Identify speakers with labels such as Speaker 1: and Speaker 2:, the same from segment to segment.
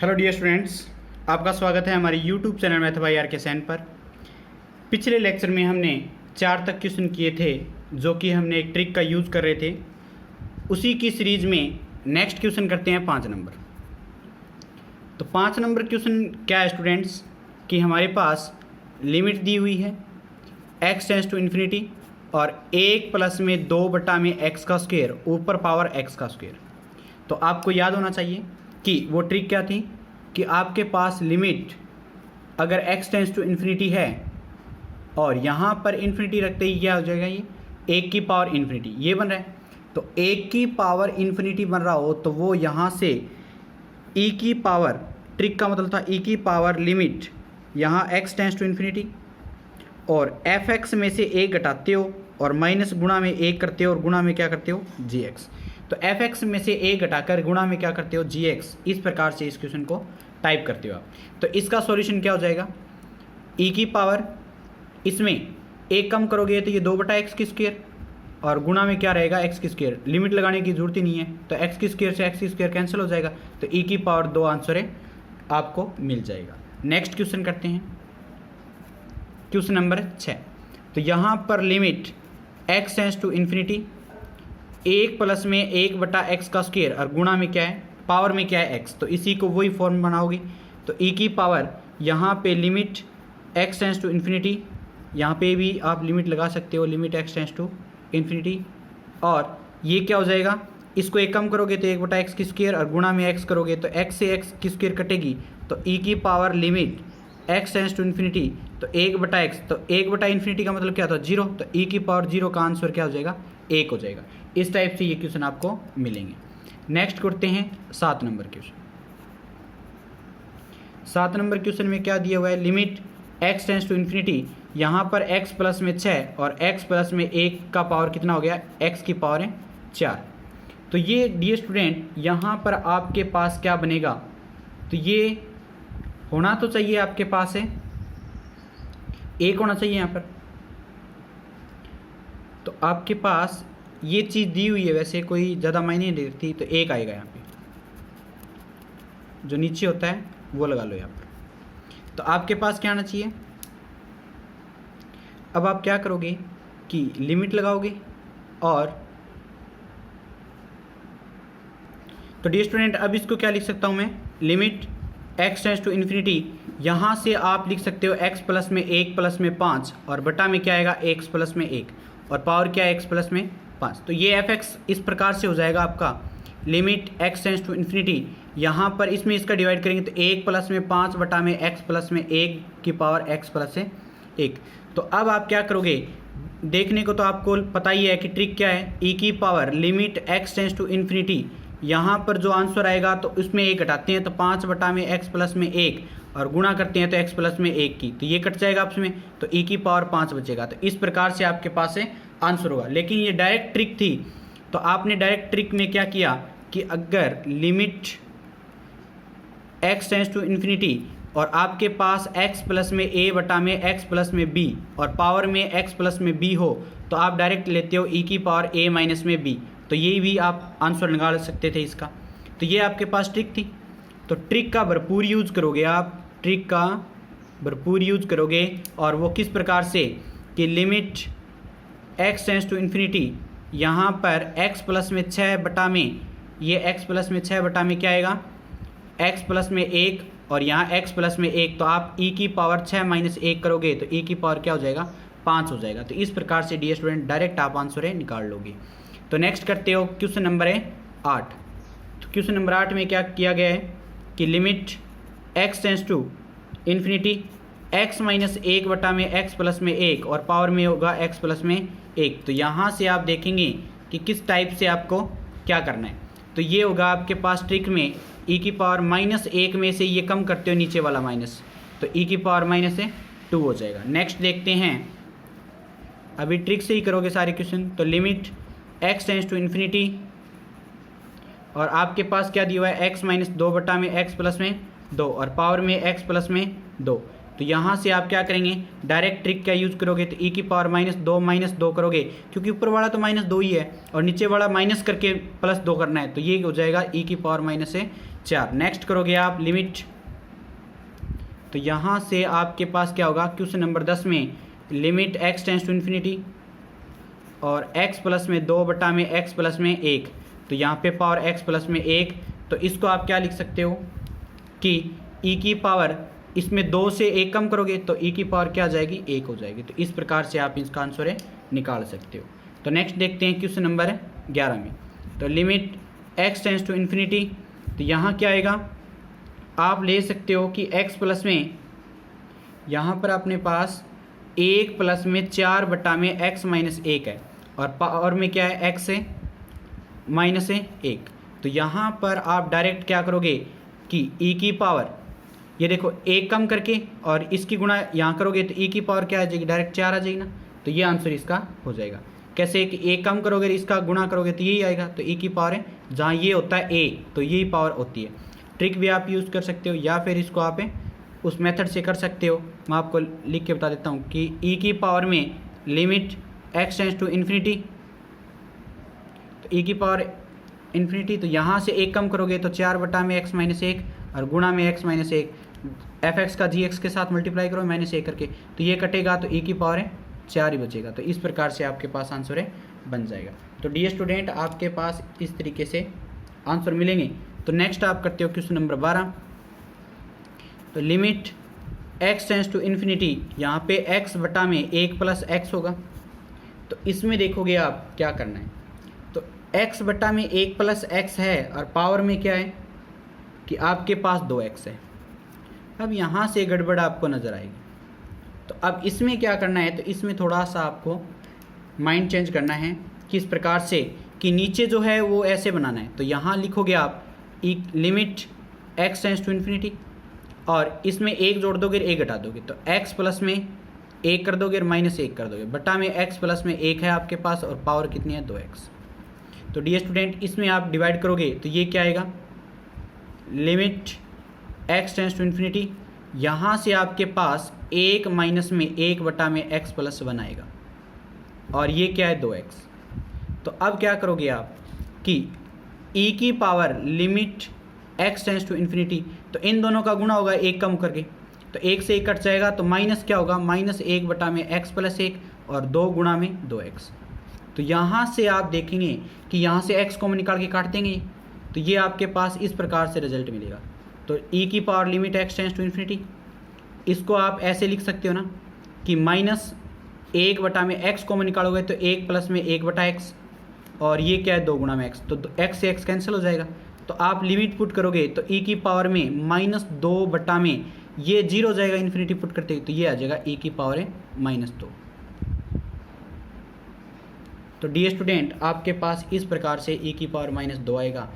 Speaker 1: Hello dear students, आपका स्वागत है हमारे YouTube channel math by R K सैन पर। पिछले लेक्चर में हमने 4 तक क्वेश्चन किए थे जो कि हमने एक ट्रिक का यूज़ कर रहे थे। उसी की सीरीज़ में नेक्स्ट क्वेश्चन करते हैं 5 नंबर। तो 5 नंबर क्वेश्चन क्या है स्टूडेंट्स कि हमारे पास लिमिट दी हुई है x टेंस टू इन्फिनिटी और 1 प्लस में 2/x का स्क्वायर ऊपर पावर x का स्क्वायर। तो आपको याद होना चाहिए कि वो ट्रिक क्या थी कि आपके पास लिमिट अगर x टेंस टू इन्फिनिटी है और यहाँ पर इन्फिनिटी रखते ही क्या हो जाएगा, ये 1 की पावर इन्फिनिटी ये बन रहा है। तो 1 की पावर इन्फिनिटी बन रहा हो तो वो यहाँ से e की पावर, ट्रिक का मतलब था e की पावर लिमिट यहाँ x टेंस टू इन्फिनिटी और fx में से 1 घटाते हो और माइनस गुणा में 1 करते हो और गुणा में क्या करते हो gx। तो fx में से 1 घटाकर गुणा में क्या करते हो gx। इस प्रकार से इस क्वेश्चन को टाइप करते हो आप। तो इसका सॉल्यूशन क्या हो जाएगा, e की पावर इसमें 1 कम करोगे तो ये 2/x की स्क्वायर और गुणा में क्या रहेगा x की स्क्वायर। लिमिट लगाने की जरूरत ही नहीं है तो x की स्क्वायर से x की स्क्वायर कैंसिल हो जाएगा। तो e की पावर 2 आंसर है आपको मिल जाएगा। नेक्स्ट क्वेश्चन करते हैं, क्वेश्चन नंबर 6। तो यहाँ पर limit x tends to infinity 1 plus में 1/x का स्क्वायर और गुणा में क्या है, पावर में क्या है x। तो इसी को वही फॉर्म बनाओगे। तो e की पावर यहाँ पे limit x tends to infinity, यहाँ पे भी आप लिमिट लगा सकते हो, limit x tends to infinity और ये क्या हो जाएगा, इसको 1 कम करोगे तो 1/x की स्क्वायर और गुणा में x करोगे तो x से x की स्क्वायर कटेगी। तो e की power limit x tends to infinity तो 1/x, तो 1/इन्फिनिटी का मतलब क्या था 0। तो e की पावर 0 का आंसर क्या हो जाएगा 1 हो जाएगा। इस टाइप से ये क्वेश्चन आपको मिलेंगे। नेक्स्ट करते हैं 7 नंबर क्वेश्चन। 7 नंबर क्वेश्चन में क्या दिया हुआ है, limit x tends to infinity, यहाँ पर x प्लस में 6 और x प्लस में 1 का पावर कितना हो गया, x की पावर है 4। तो ये डियर स्टूडेंट यहाँ पर आपके पास क्या बनेगा, तो ये होना तो चाहिए आपके पास है 1 होना चाहिए यहाँ पर। तो आपके पास ये चीज़ दी हुई है, वैसे कोई ज़्यादा मायने नहीं रखती, तो 1 आएगा यहाँ पे, जो नीचे होता है वो लगा लो यहाँ पर। तो आपके पास क्या आना चाहिए, अब आप क्या करोगे कि लिमिट लगाओगे और तो डियर स्टूडेंट अब इसको क्या लिख सकता हूँ मैं, limit x tends to infinity, यहाँ से आप लिख सकते हो x प्लस में 1 प्लस में 5 और बटा में क्या आएगा x प्लस में 1 और पावर क्या है x प्लस में 5। तो ये fx इस प्रकार से हो जाएगा आपका limit x tends to infinity, यहाँ पर इसमें इसका डिवाइड करेंगे तो 1 प्लस में 5 बटा में x प्लस में 1 की पावर x प्लस से 1। तो अब आप क्या करोगे, देखने को तो आपको पता ही है कि ट्रिक क्या है, e की power limit x tends to infinity, यहाँ पर जो आंसर आएगा तो उसमें 1 घटाते हैं तो 5 बटा में x प्लस में 1 और गुणा करते हैं तो x प्लस में 1 की, तो ये कट जाएगा आपस में, तो e की पावर 5 बचेगा। तो इस प्रकार से आपके पास से आंसर होगा। लेकिन ये डायरेक्ट ट्रिक थी, तो आपने डायरेक्ट ट्रिक में क्या किया कि अगर limit x tends to infinity और आपके पास x प्लस में a बटा में x प्लस में b और पावर में x प्लस में b हो तो आप डायरेक्ट लेते हो e की पावर a माइनस में b। तो ये भी आप आंसर निकाल सकते थे इसका। तो ये आपके पास ट्रिक थी। तो ट्रिक का भरपूर यूज़ करोगे आप, ट्रिक का भरपूर यूज़ करोगे और वो किस प्रकार से कि limit x tends to infinity, यहाँ पर x प्लस में 6 बटा में, ये x प्लस में 6 बटा में क्या आएगा x प्लस में 1 और यहाँ x प्लस में 1, तो आप e की पावर 6 माइनस 1 करोगे तो e की पावर क्या हो जाएगा 5 हो जाएगा। तो इस प्रकार से डियर स्टूडेंट डायरेक्ट आप आंसर है निकाल लोगे। तो नेक्स्ट करते हो क्वेश्चन नंबर है 8। तो क्वेश्चन नंबर 8 में क्या किया गया है कि limit x tends to infinity x minus 1 बटा में x प्लस में 1 और पावर में होगा x प्लस में 1। तो यहाँ से आप देखेंगे कि किस टाइप से आपको क्या करना है। तो ये होगा आपके पास ट्रिक में e की पावर -1 में से ये कम करते हो नीचे वाला माइनस, तो e की पावर माइनस से 2 हो जाएगा। नेक्स्ट देखते हैं, अभी ट्रिक से ही करोगे सारे क्वेश्चन। तो limit x tends to infinity और आपके पास क्या दिया हुआ है x माइनस 2 बटा में x प्लस में 2 और पावर में x प्लस में 2। तो यहाँ से आप क्या करेंगे, डायरेक्ट ट्रिक का यूज़ करोगे तो e की पावर -2 करोगे, क्योंकि ऊपर वाला तो -2 ही है और नीचे वाला माइनस करके +2 करना है, तो ये हो जाएगा e की पावर -1 4। नेक्स्ट करोगे आप लिमिट, तो यहाँ से आपके पास क्या होगा, क्वेश्चन नंबर 10 में limit x tends to infinity और x प्लस में 2 बटा में x प्लस में 1, तो यहाँ पे पावर x प्लस में 1, तो इसको आप क्या लिख सकते हो कि e की पावर, इसमें 2 से 1 कम करोगे तो e की पावर क्या आ जाएगी, 1 हो जाएगी। तो इस प्रकार से आप इसका आंसर है निकाल सकते हो। तो नेक्स्ट देखते हैं क्वेश्चन नंबर 11 में, तो limit x tends to infinity, तो यहाँ क्या आएगा, आप ले सकते हो कि x प्लस में, यहाँ पर अपने पास 1 प्लस में 4 बटा में x माइनस 1 है और पावर में क्या है, x है माइनस है 1, तो यहाँ पर आप डायरेक्ट क्या करोगे कि e की पावर, ये देखो 1 कम करके और इसकी गुणा यहाँ करोगे तो e की पावर क्या आ जाएगी, डायरेक्ट 4 आ जाएगी ना, तो ये आंसर इसका हो जाएगा। कैसे कि 1 कम करोगे इसका गुणा करोगे तो यही आएगा, तो e की पावर है, जहाँ ये होता है a तो यही पावर होती है। ट्रिक भी आप यूज़ कर सकते हो या फिर इसको आप उस मेथड से कर सकते हो, मैं आपको लिख के बता देता हूँ कि e की पावर में limit x tends to infinity, तो e की पावर इन्फिनिटी, तो यहाँ से 1 कम करोगे तो 4 बटा में x माइनस 1 और गुणा में x माइनस 1, fx का gx के साथ मल्टीप्लाई करो माइनस 1 करके, तो ये कटेगा तो e की पावर है 4 ही बचेगा। तो इस प्रकार से आपके पास आंसर है बन जाएगा। तो डियर स्टूडेंट, आपके पास इस तरीके से आंसर मिलेंगे। तो नेक्स्ट आप करते हो क्वेश्चन नंबर 12, तो limit x tends to infinity, यहाँ पे x बटा में 1 प्लस x होगा, तो इसमें देखोगे आप क्या करना है, तो x बटा में 1 प्लस x है और पावर में क्या है कि आपके पास 2x है। अब यहाँ से गड़बड़ आपको नज़र आएगी, तो अब इसमें क्या करना है, तो इसमें थोड़ा सा आपको माइंड चेंज करना है, किस प्रकार से कि नीचे जो है वो ऐसे बनाना है, तो यहाँ लिखोगे आप limit x tends to infinity और इसमें 1 जोड़ दोगे 1 घटा दोगे, तो x प्लस में 1 कर दोगे और माइनस 1 कर दोगे, बटा में x प्लस में 1 है आपके पास और पावर कितनी है, 2x। तो डियर स्टूडेंट, इसमें आप डिवाइड करोगे तो ये क्या आएगा, limit x tends to infinity, यहाँ से आपके पास 1 माइनस में 1 बटा में x प्लस 1 आएगा और ये क्या है, 2x। तो अब क्या करोगे आप कि e की power limit x tends to infinity, तो इन दोनों का गुणा होगा 1 कम करके, तो 1 से 1 कट जाएगा, तो माइनस क्या होगा, माइनस 1 बटा में x प्लस 1 और 2 गुणा में 2x। तो यहाँ से आप देखेंगे कि यहाँ से x कॉमन निकाल के काट देंगे, तो ये आपके पास इस प्रकार से रिजल्ट मिलेगा। तो e की power limit x tends to infinity, इसको आप ऐसे लिख सकते हो ना कि माइनस 1 बटा में x कॉमन निकालोगे तो 1 प्लस में 1 बटा x और ये क्या है, 2 गुणा में x, तो x से x कैंसिल हो जाएगा। तो आप लिमिट पुट करोगे तो e की पावर में माइनस 2 बटा में ये 0 हो जाएगा, इन्फिनिटी पुट करते तो ये आ जाएगा e की पावर है -2। तो डियर स्टूडेंट, आपके पास इस प्रकार से e की पावर -2 आएगा,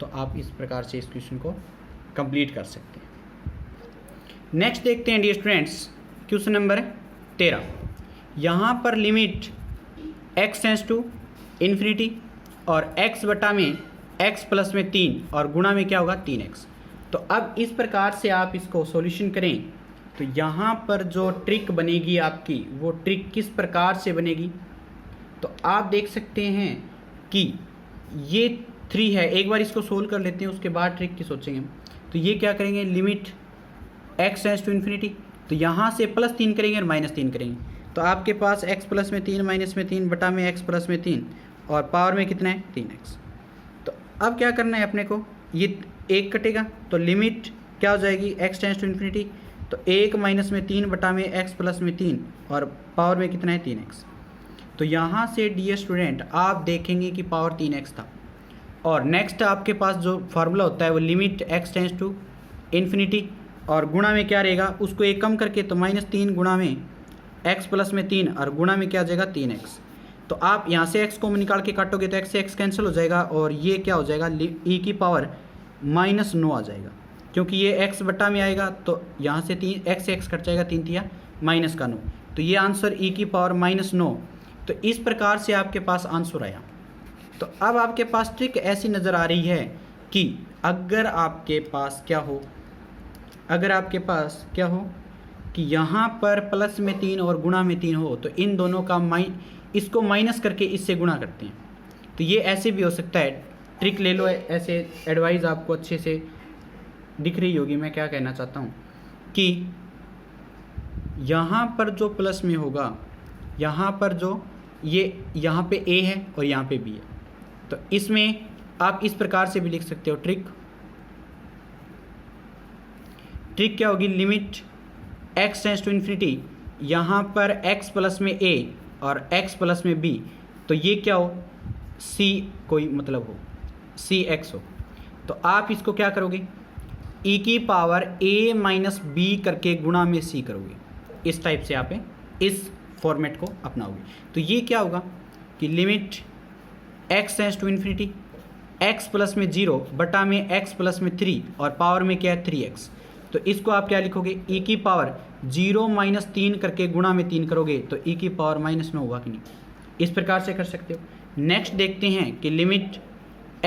Speaker 1: तो आप इस प्रकार से इस क्वेश्चन को कंप्लीट कर सकते हैं। नेक्स्ट देखते हैं डियर स्टूडेंट्स, क्वेश्चन नंबर 13। यहाँ पर limit x tends to infinity और x बटा में x प्लस में 3 और गुणा में क्या होगा, 3x। तो अब इस प्रकार से आप इसको सॉल्यूशन करें, तो यहाँ पर जो ट्रिक बनेगी आपकी, वो ट्रिक किस प्रकार से बनेगी, तो आप देख सकते हैं कि ये 3 है, एक बार इसको सोल्व कर लेते हैं, उसके बाद ट्रिक की सोचेंगे। तो ये क्या करेंगे, limit x tends to infinity, तो यहाँ से +3 करेंगे और -3 करेंगे, तो आपके पास x प्लस में 3 माइनस में 3 बटा में x प्लस में 3 और पावर में कितना है, 3x। तो अब क्या करना है अपने को, ये 1 कटेगा तो लिमिट क्या हो जाएगी, x टेंस टू इन्फिनिटी, तो 1 माइनस में 3 बटा में x प्लस में 3 और पावर में कितना है, 3x। तो यहाँ से डियर स्टूडेंट आप देखेंगे कि पावर 3x था, और नेक्स्ट आपके पास जो फार्मूला होता है वो limit x tends to infinity और गुणा में क्या रहेगा, उसको 1 कम करके, तो -3 गुणा में x प्लस में 3 और गुणा में क्या आ जाएगा, 3x। तो आप यहाँ से x को निकाल के काटोगे तो x से x कैंसिल हो जाएगा और ये क्या हो जाएगा, e की पावर -9 आ जाएगा, क्योंकि ये x बटा में आएगा, तो यहाँ से 3 x से x कट जाएगा, 3 तिया -9, तो ये आंसर e की पावर -9। तो इस प्रकार से आपके पास आंसर आया। तो अब आपके पास ट्रिक ऐसी नज़र आ रही है कि अगर आपके पास क्या हो, अगर आपके पास क्या हो कि यहाँ पर प्लस में 3 और गुणा में 3 हो, तो इन दोनों का इसको माइनस करके इससे गुणा करते हैं। तो ये ऐसे भी हो सकता है, ट्रिक ले लो, ऐसे एडवाइस आपको अच्छे से दिख रही होगी मैं क्या कहना चाहता हूँ कि यहाँ पर जो प्लस में होगा, यहाँ पर जो ये यहाँ पे a है और यहाँ पे b है, तो इसमें आप इस प्रकार से भी लिख सकते हो ट्रिक क्या होगी, limit x tends to infinity, यहाँ पर x प्लस में a और x प्लस में b, तो ये क्या हो, c कोई मतलब हो, cx हो, तो आप इसको क्या करोगे, e की पावर a माइनस b करके गुणा में c करोगे। इस टाइप से आप इस फॉर्मेट को अपनाओगे। तो ये क्या होगा कि limit x tends to infinity, x plus में 0 बटा में x प्लस में 3 और पावर में क्या है 3x, तो इसको आप क्या लिखोगे, e की पावर 0 माइनस 3 करके गुणा में 3 करोगे तो e की पावर माइनस में होगा कि नहीं, इस प्रकार से कर सकते हो। नेक्स्ट देखते हैं कि limit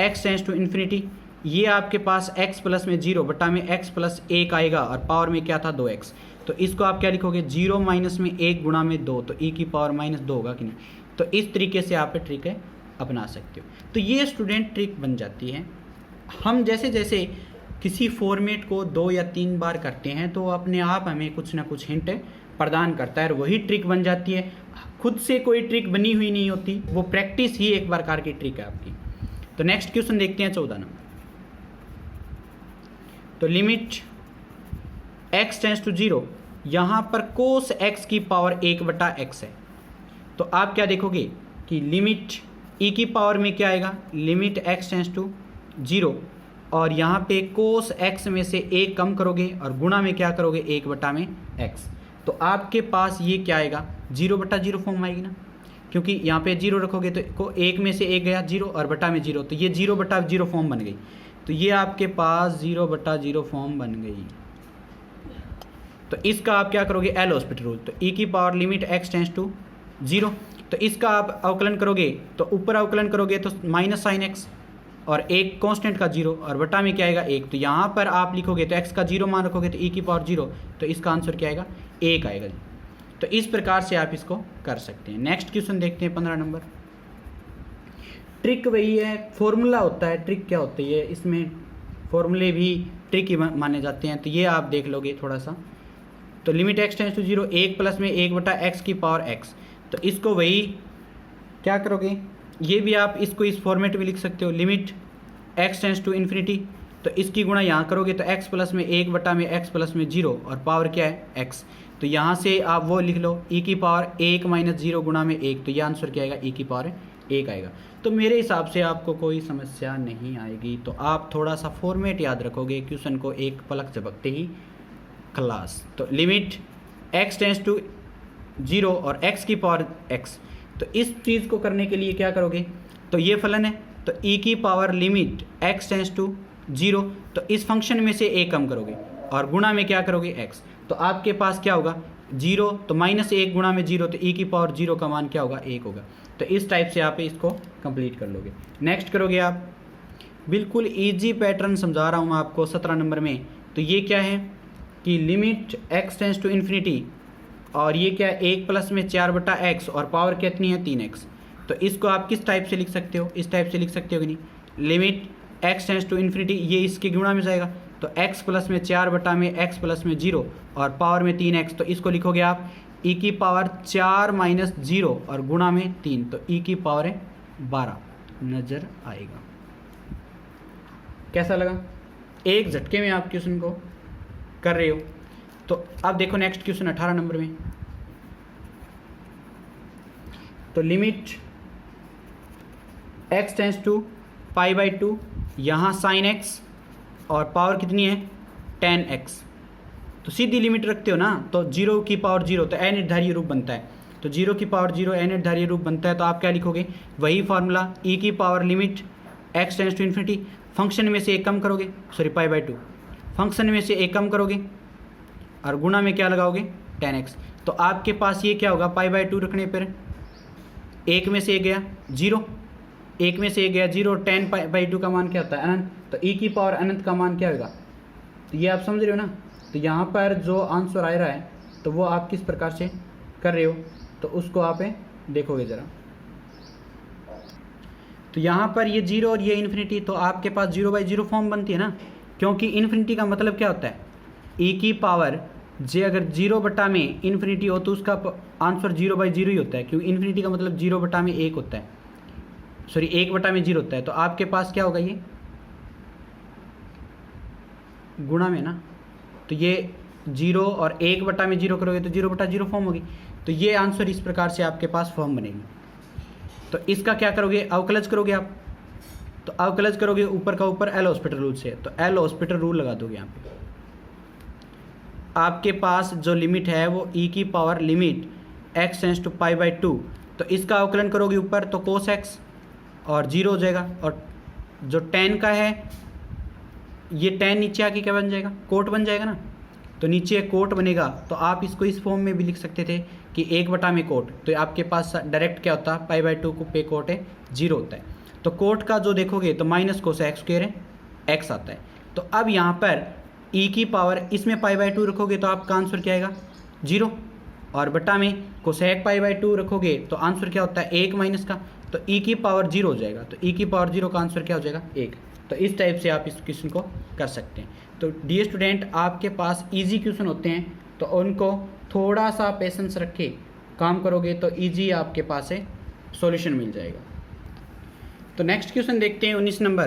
Speaker 1: x tends to infinity, ये आपके पास x प्लस में 0 बटा में x प्लस 1 आएगा और पावर में क्या था 2x, तो इसको आप क्या लिखोगे, 0 माइनस में 1 गुणा में 2, तो e की पावर माइनस 2 होगा कि नहीं, तो इस तरीके से आप ट्रिक है अपना सकते हो। तो ये स्टूडेंट ट्रिक बन जाती है। हम जैसे जैसे किसी फॉर्मेट को 2 या 3 बार करते हैं तो अपने आप हमें कुछ ना कुछ हिंट प्रदान करता है और वही ट्रिक बन जाती है। खुद से कोई ट्रिक बनी हुई नहीं होती, वो प्रैक्टिस ही एक प्रकार की ट्रिक है आपकी। तो नेक्स्ट क्वेश्चन देखते हैं 14 नंबर। तो लिमिट x टेंड्स टू 0, यहाँ पर कोस x की पावर 1 बटा x है, तो आप क्या देखोगे कि लिमिट e की पावर में क्या आएगा, लिमिट x टेंड्स टू 0 और यहाँ पे कोस x में से 1 कम करोगे और गुणा में क्या करोगे 1 बटा में x, तो आपके पास ये क्या आएगा 0 बटा 0 फॉर्म आएगी ना, क्योंकि यहाँ पे 0 रखोगे तो को 1 में से 1 गया 0 और बटा में 0, तो ये 0 बटा 0 फॉर्म बन गई, तो ये आपके पास 0 बटा 0 फॉर्म बन गई। तो इसका आप क्या करोगे, एल हॉस्पिटल रूल, तो e की power limit x tends to 0, तो इसका आप अवकलन करोगे तो ऊपर अवकलन करोगे तो माइनस साइन x और एक कांस्टेंट का 0 और बटा में क्या आएगा 1, तो यहाँ पर आप लिखोगे तो x का 0 मान रखोगे तो e की पावर 0, तो इसका आंसर क्या आएगा 1 आएगा जी। तो इस प्रकार से आप इसको कर सकते हैं। नेक्स्ट क्वेश्चन देखते हैं 15 नंबर। ट्रिक वही है, फॉर्मूला होता है, ट्रिक क्या होती है, इसमें फॉर्मूले भी ट्रिक ही माने जाते हैं, तो ये आप देख लोगे थोड़ा सा। तो limit x tends to 0, 1 plus में 1 बटा x की पावर x, तो इसको वही क्या करोगे, ये भी आप इसको इस फॉर्मेट में लिख सकते हो, limit x tends to infinity, तो इसकी गुणा यहाँ करोगे तो x प्लस में 1 बटा में x प्लस में 0 और पावर क्या है x, तो यहाँ से आप वो लिख लो e की पावर 1 माइनस 0 गुणा में 1, तो ये आंसर क्या आएगा e की पावर 1 आएगा। तो मेरे हिसाब से आपको कोई समस्या नहीं आएगी, तो आप थोड़ा सा फॉर्मेट याद रखोगे, क्वेश्चन को एक पलक झपकते ही खलास। तो लिमिट x टेंड्स टू 0 और x की पावर x, तो इस चीज़ को करने के लिए क्या करोगे, तो ये फलन है, तो e की power limit x tends to 0, तो इस फंक्शन में से a कम करोगे और गुणा में क्या करोगे x, तो आपके पास क्या होगा 0, तो माइनस 1 गुणा में 0, तो e की पावर 0 का मान क्या होगा 1 होगा। तो इस टाइप से आप इसको कंप्लीट कर लोगे। नेक्स्ट करोगे आप, बिल्कुल ईजी पैटर्न समझा रहा हूँ मैं आपको 17 नंबर में। तो ये क्या है कि limit x tends to infinity और ये क्या है 1 प्लस में 4 बटा x और पावर कितनी है 3x, तो इसको आप किस टाइप से लिख सकते हो, इस टाइप से लिख सकते हो कि नहीं, limit x tends to infinity, ये इसके गुणा में जाएगा, तो x प्लस में 4 बटा में x प्लस में 0 और पावर में 3x, तो इसको लिखोगे आप e की पावर 4 माइनस 0 और गुणा में 3, तो e की पावर है 12 नज़र आएगा। कैसा लगा, एक झटके में आप क्वेश्चन को कर रहे हो। तो अब देखो नेक्स्ट क्वेश्चन 18 नंबर में। तो limit x tends to pi by 2, यहाँ साइन x और पावर कितनी है 10x, तो सीधी लिमिट रखते हो ना, तो 0 की पावर 0, तो अनिर्धारीय रूप बनता है, तो 0 की पावर 0 अनिर्धारीय रूप बनता है, तो आप क्या लिखोगे वही फार्मूला e की power limit x tends to infinity, function में से एक कम करोगे, सॉरी पाई बाई 2, फंक्शन में से एक कम करोगे और गुणा में क्या लगाओगे 10x, तो आपके पास ये क्या होगा पाई बाई 2 रखने पर 1 में से एक गया 0, 1 में से एक गया 0, 10 बाई 2 का मान क्या होता है अनंत, तो e की पावर अनंत का मान क्या होगा, तो ये आप समझ रहे हो ना। तो यहाँ पर जो आंसर आ रहा है तो वो आप किस प्रकार से कर रहे हो, तो उसको आप देखोगे ज़रा। तो यहाँ पर ये 0 और ये इन्फिनिटी, तो आपके पास 0 बाई 0 फॉर्म बनती है ना, क्योंकि इन्फिनिटी का मतलब क्या होता है, ई की पावर जे अगर 0/में इन्फिनिटी हो तो उसका आंसर 0/0 ही होता है, क्योंकि इन्फिनिटी का मतलब 0/में 1 होता है, सॉरी 1/में 0 होता है। तो आपके पास क्या होगा, ये गुणा में ना, तो ये 0 और 1/में 0 करोगे तो 0/0 फॉर्म होगी। तो ये आंसर इस प्रकार से आपके पास फॉर्म बनेगी। तो इसका क्या करोगे, अवकलज करोगे आप, तो अवकलज करोगे ऊपर का ऊपर एल हॉस्पिटल रूल से, तो एल हॉस्पिटल रूल लगा दोगे यहाँ पे। आपके पास जो लिमिट है वो ई की power limit x tends to π/2, तो इसका अवकलन करोगे ऊपर तो cos x और 0 हो जाएगा, और जो tan का है ये tan नीचे आके क्या बन जाएगा, कोट बन जाएगा ना, तो नीचे कोट बनेगा। तो आप इसको इस फॉर्म में भी लिख सकते थे कि 1 में कोट, तो आपके पास डायरेक्ट क्या होता है, π/2 को पे कोट है 0 होता है। तो कोट का जो देखोगे तो माइनस कोस एक्स स्क्वायर है, x आता है। तो अब यहाँ पर e की पावर इसमें π/2 रखोगे तो आपका आंसर क्या आएगा 0, और बटा में कोसेक π/2 रखोगे तो आंसर क्या होता है 1 माइनस का, तो e की पावर 0 हो जाएगा। तो e की पावर 0 का आंसर क्या हो जाएगा 1। तो इस टाइप से आप इस क्वेश्चन को कर सकते हैं। तो डियर स्टूडेंट, आपके पास इजी क्वेश्चन होते हैं तो उनको थोड़ा सा पेशेंस रख के काम करोगे तो इजी आपके पास है सॉल्यूशन मिल जाएगा। तो नेक्स्ट क्वेश्चन देखते हैं 19 नंबर।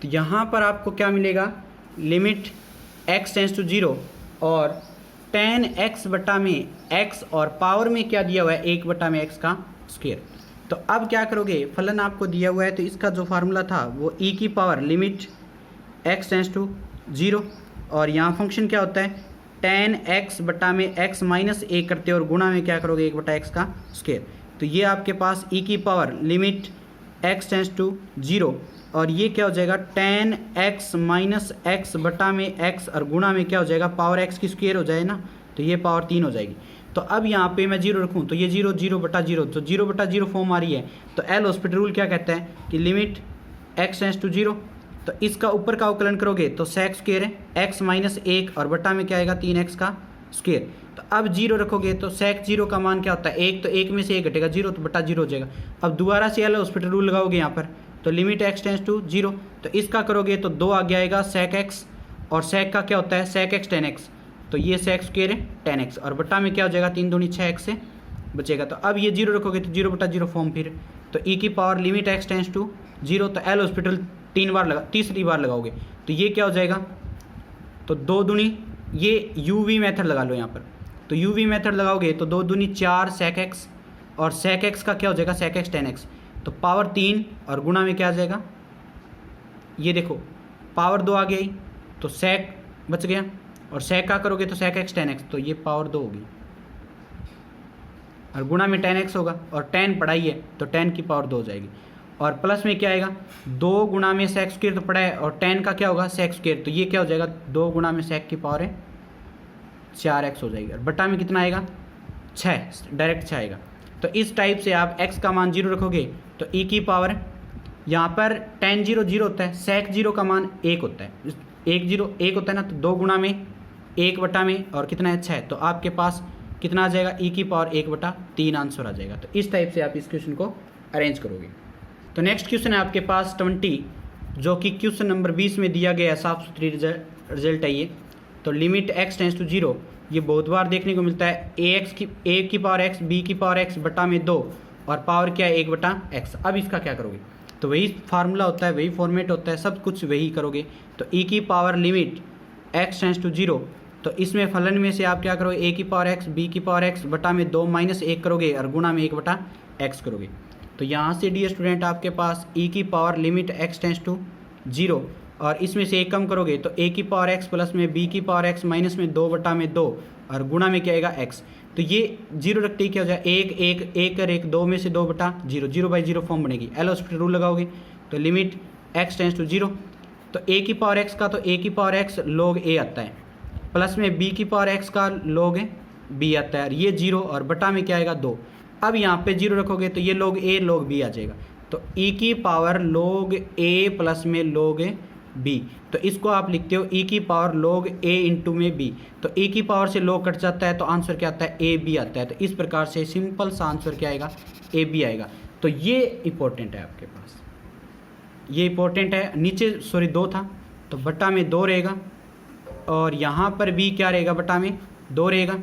Speaker 1: तो यहाँ पर आपको क्या मिलेगा, लिमिट x टेंस टू 0 और tan x बटा में x और पावर में क्या दिया हुआ है 1 x का स्क्वायर। तो अब क्या करोगे, फलन आपको दिया हुआ है तो इसका जो फार्मूला था वो e की power limit x tends to 0 और यहाँ फंक्शन क्या होता है tan x बटा में x माइनस 1 करते और गुणा में क्या करोगे 1 x का स्क्वायर। तो ये आपके पास e की power limit x tends to 0 और ये क्या हो जाएगा tan x माइनस x बटा में x और गुणा में क्या हो जाएगा पावर x की स्क्वायर हो जाए ना, तो ये पावर 3 हो जाएगी। तो अब यहाँ पे मैं 0 रखूँ तो ये 0 0/0, तो 0/0 फॉर्म आ रही है। तो एल हॉस्पिटल रूल क्या कहता है कि लिमिट x टेंस टू 0, तो इसका ऊपर का अवकलन करोगे तो sec स्क्वायर है x माइनस 1 और बटा में क्या आएगा 3x का स्क्वायर। तो अब 0 रखोगे तो sec 0 का मान क्या होता है 1, तो 1 में से 1 घटेगा 0, तो बटा 0 हो जाएगा। अब दोबारा से एल हॉस्पिटल रूल लगाओगे यहाँ पर, तो लिमिट x टेंस टू 0, तो इसका करोगे तो 2 आगे आएगा sec x और sec का क्या होता है sec x tan x, तो ये sec स्क्वायर है tan x और बटा में क्या हो जाएगा 3 दूनी 6x से बचेगा। तो अब ये 0 रखोगे तो 0/0 फॉर्म फिर, तो e की power limit x tends to 0, तो एल हॉस्पिटल तीसरी बार लगाओगे तो ये क्या हो जाएगा, तो 2 दूनी ये uv मेथड लगा लो यहाँ पर, तो uv मेथड लगाओगे तो 2 दूनी 4 sec x और sec x का क्या हो जाएगा sec x tan x, तो पावर 3 और गुणा में क्या आ जाएगा, ये देखो पावर 2 आ गई तो sec बच गया और sec का करोगे तो sec x tan x, तो ये पावर 2 होगी और गुणा में tan x होगा और tan पढ़ाई है तो tan की पावर 2 हो जाएगी और प्लस में क्या आएगा 2 गुणा में sec स्क्वायर तो पढ़ा है और tan का क्या होगा sec स्क्वायर, तो ये क्या हो जाएगा 2 गुणा में sec की पावर है 4x हो जाएगी और बटा में कितना आएगा 6, डायरेक्ट 6 आएगा। तो इस टाइप से आप x का मान 0 रखोगे तो e की पावर यहाँ पर tan 0 0 होता है, sec 0 का मान 1 होता है, 1 होता है ना, तो 2 गुणा में 1 बटा में और कितना है 6, तो आपके पास कितना आ जाएगा e की पावर 1/3 आंसर आ जाएगा। तो इस टाइप से आप इस क्वेश्चन को अरेंज करोगे। तो नेक्स्ट क्वेश्चन है आपके पास 20, जो कि क्वेश्चन नंबर 20 में दिया गया है, साफ सुथरी रिजल्ट है ये। तो लिमिट x टेंस टू 0, ये बहुत बार देखने को मिलता है a की पावर x b की पावर x बटा में 2 और पावर क्या है 1/x। अब इसका क्या करोगे, तो वही फार्मूला होता है, वही फॉर्मेट होता है, सब कुछ वही करोगे। तो e की power limit x tends to 0, तो इसमें फलन में से आप क्या करोगे a की पावर x b की पावर x बटा में 2 माइनस 1 करोगे और गुणा में 1/x करोगे। तो यहाँ से डियर स्टूडेंट आपके पास e की power limit x tends to 0 और इसमें से 1 कम करोगे तो a की पावर x प्लस में b की पावर x माइनस में 2 बटा में 2 और गुणा में क्या आएगा x। तो ये 0 रखते ही क्या हो जाए 1 और 1 2 में से 2/0, 0/0 फॉर्म बनेगी। एल हॉस्पिटल रूल लगाओगे तो लिमिट x टेंस टू 0, तो a की पावर x का तो a की पावर x log a आता है, प्लस में b की पावर x का log b आता है और ये 0 और बटा में क्या आएगा 2। अब यहाँ पे 0 रखोगे तो ये log a log b आ जाएगा, तो e की पावर log a प्लस में log b, तो इसको आप लिखते हो e की पावर log a इंटू में b, तो e की पावर से log कट जाता है तो आंसर क्या आता है a b आता है। तो इस प्रकार से सिंपल सा आंसर क्या आएगा a b आएगा। तो ये इंपॉर्टेंट है आपके पास, ये इंपॉर्टेंट है। नीचे सॉरी 2 था, तो बटा में 2 रहेगा, और यहाँ पर भी क्या रहेगा, बटा में 2 रहेगा,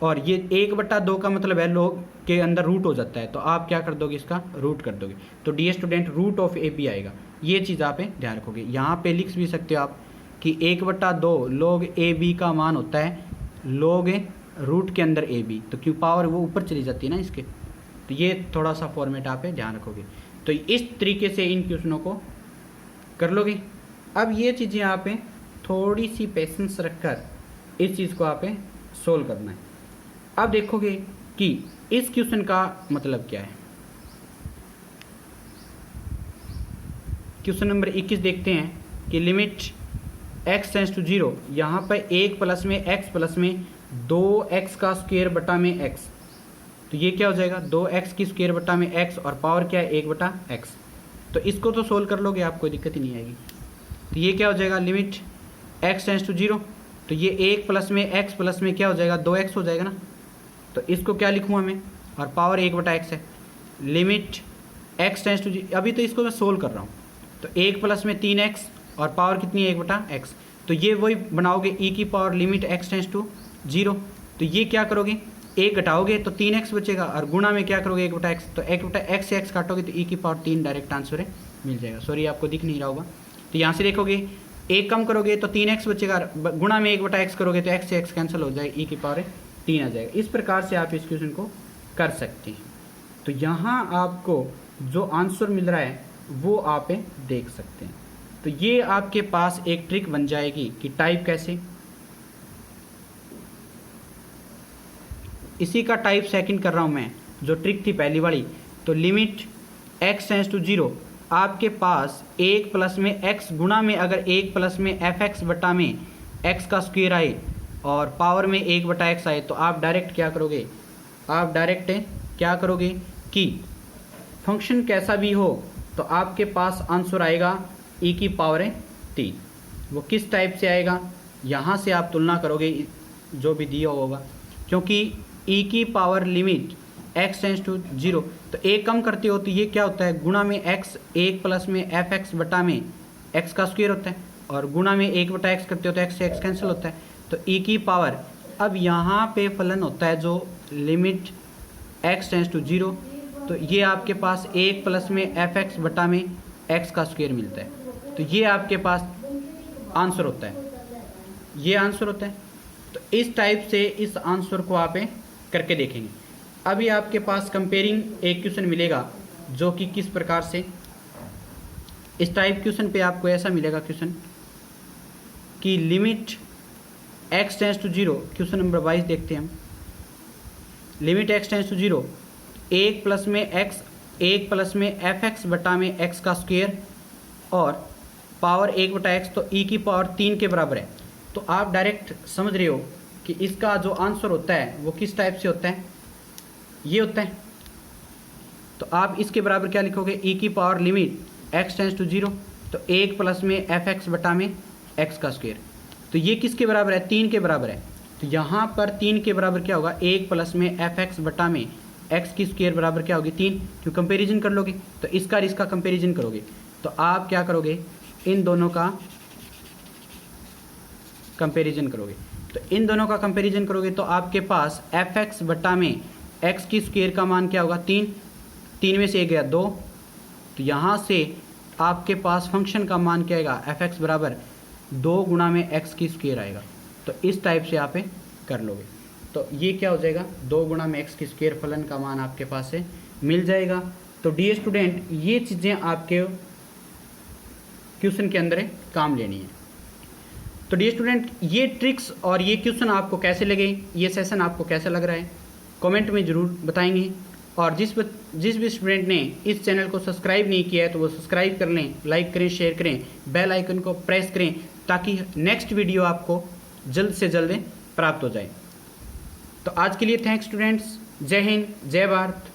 Speaker 1: और ये 1/2 का मतलब है log के अंदर रूट हो जाता है, तो आप क्या कर दोगे, इसका रूट कर दोगे, तो dear student root of A B आएगा। ये चीज़ आप ध्यान रखोगे। यहाँ पे लिख भी सकते हो आप कि 1/2 log ए बी का मान होता है log रूट के अंदर ए बी, तो क्यों पावर वो ऊपर चली जाती है ना इसके, तो ये थोड़ा सा फॉर्मेट आप ध्यान रखोगे। तो इस तरीके से इन क्वेश्चनों को कर लोगे। अब ये चीज़ें आप थोड़ी सी पेशेंस रखकर इस चीज़ को आप सोल्व करना है। अब देखोगे कि इस क्वेश्चन का मतलब क्या है। क्वेश्चन नंबर 21 देखते हैं कि लिमिट x टेंड्स टू 0, यहाँ पर 1 प्लस में x प्लस में 2x का स्क्वायर बटा में x, तो ये क्या हो जाएगा 2x की स्क्वायर बटा में x, और पावर क्या है 1/x। तो इसको तो सोल्व कर लोगे, आप कोई दिक्कत ही नहीं आएगी। तो ये क्या हो जाएगा लिमिट x टेंड्स टू 0, तो ये 1 प्लस में x प्लस में क्या हो जाएगा 2x हो जाएगा ना, तो इसको क्या लिखूँगा मैं, और पावर 1/x है। लिमिट x टेंड्स टू, अभी तो इसको मैं सोल्व कर रहा हूँ, तो 1 प्लस में 3x और पावर कितनी है 1/x, तो ये वही बनाओगे e की power limit x tends to 0, तो ये क्या करोगे 1 घटाओगे तो 3x बचेगा, और गुणा में क्या करोगे 1/x, तो 1/x से x काटोगे तो e की पावर 3 डायरेक्ट आंसर मिल जाएगा। सॉरी आपको दिख नहीं रहा होगा, तो यहाँ से देखोगे 1 कम करोगे तो 3x बचेगा, गुणा में 1/x करोगे तो x से x कैंसिल हो जाएगा, e की पावर 3 आ जाएगा। इस प्रकार से आप इस क्वेश्चन को कर सकते हैं। तो यहाँ आपको जो आंसर मिल रहा है वो आप देख सकते हैं। तो ये आपके पास एक ट्रिक बन जाएगी कि टाइप कैसे, इसी का टाइप सेकंड कर रहा हूँ मैं, जो ट्रिक थी पहली वाली। तो लिमिट x टेंड्स टू 0, आपके पास 1 प्लस में x गुणा में अगर 1 प्लस में fx बटा में x का स्क्वायर आए और पावर में 1/x आए, तो आप डायरेक्ट क्या करोगे, आप डायरेक्ट क्या करोगे कि फंक्शन कैसा भी हो तो आपके पास आंसर आएगा e की पावर 3। वो किस टाइप से आएगा, यहाँ से आप तुलना करोगे जो भी दिया होगा, क्योंकि e की power limit x tends to 0, तो 1 कम करते हो तो ये क्या होता है गुणा में x, 1 प्लस में fx बटा में x का स्क्वायर होता है, और गुणा में 1/x करते हो तो x से x कैंसिल होता है, तो e की पावर, अब यहाँ पे फलन होता है जो लिमिट x टेंड्स टू 0, तो ये आपके पास 1 प्लस में fx बटा में x का स्क्वायर मिलता है, तो ये आपके पास आंसर होता है, ये आंसर होता है। तो इस टाइप से इस आंसर को आप करके देखेंगे। अभी आपके पास कंपेयरिंग एक क्वेश्चन मिलेगा जो कि किस प्रकार से, इस टाइप क्वेश्चन पे आपको ऐसा मिलेगा क्वेश्चन कि limit x tends to 0, question number 22 देखते हैं हम। Limit x tends to 0, 1 plus में x, 1 प्लस में fx बटा में x का स्क्वायर और पावर 1/x, तो e की पावर 3 के बराबर है। तो आप डायरेक्ट समझ रहे हो कि इसका जो आंसर होता है वो किस टाइप से होता है, ये होता है। तो आप इसके बराबर क्या लिखोगे, e की power limit x tends to 0, तो 1 प्लस में fx बटा में x का स्क्वायर, तो ये किसके बराबर है 3 के बराबर है। तो यहाँ पर 3 के बराबर क्या होगा, 1 प्लस में fx बटा में x की स्क्वायर बराबर क्या होगी 3, क्यों कंपेरिजन कर लोगे, तो इसका और इसका कंपेरिजन करोगे, तो आप क्या करोगे इन दोनों का कंपेरिजन करोगे, तो इन दोनों का कंपेरिजन करोगे तो आपके पास fx बटा में x की स्क्वायर का मान क्या होगा 3, 3 में से 1 गया 2, तो यहाँ से आपके पास फंक्शन का मान क्या आएगा fx बराबर 2 गुणा में x की स्क्वायर आएगा। तो इस टाइप से आप कर लोगे, तो ये क्या हो जाएगा 2 गुणा में x की स्क्वायर फलन का मान आपके पास से मिल जाएगा। तो डियर स्टूडेंट ये चीज़ें आपके क्वेश्चन के अंदर काम लेनी है। तो डियर स्टूडेंट ये ट्रिक्स और ये क्वेश्चन आपको कैसे लगे, ये सेशन आपको कैसा लग रहा है, कमेंट में ज़रूर बताएंगे। और जिस भी स्टूडेंट ने इस चैनल को सब्सक्राइब नहीं किया है तो वो सब्सक्राइब कर लें, लाइक करें, शेयर करें, बेल आइकन को प्रेस करें ताकि नेक्स्ट वीडियो आपको जल्द से जल्द प्राप्त हो जाए। तो आज के लिए थैंक्स स्टूडेंट्स, जय हिंद, जय भारत।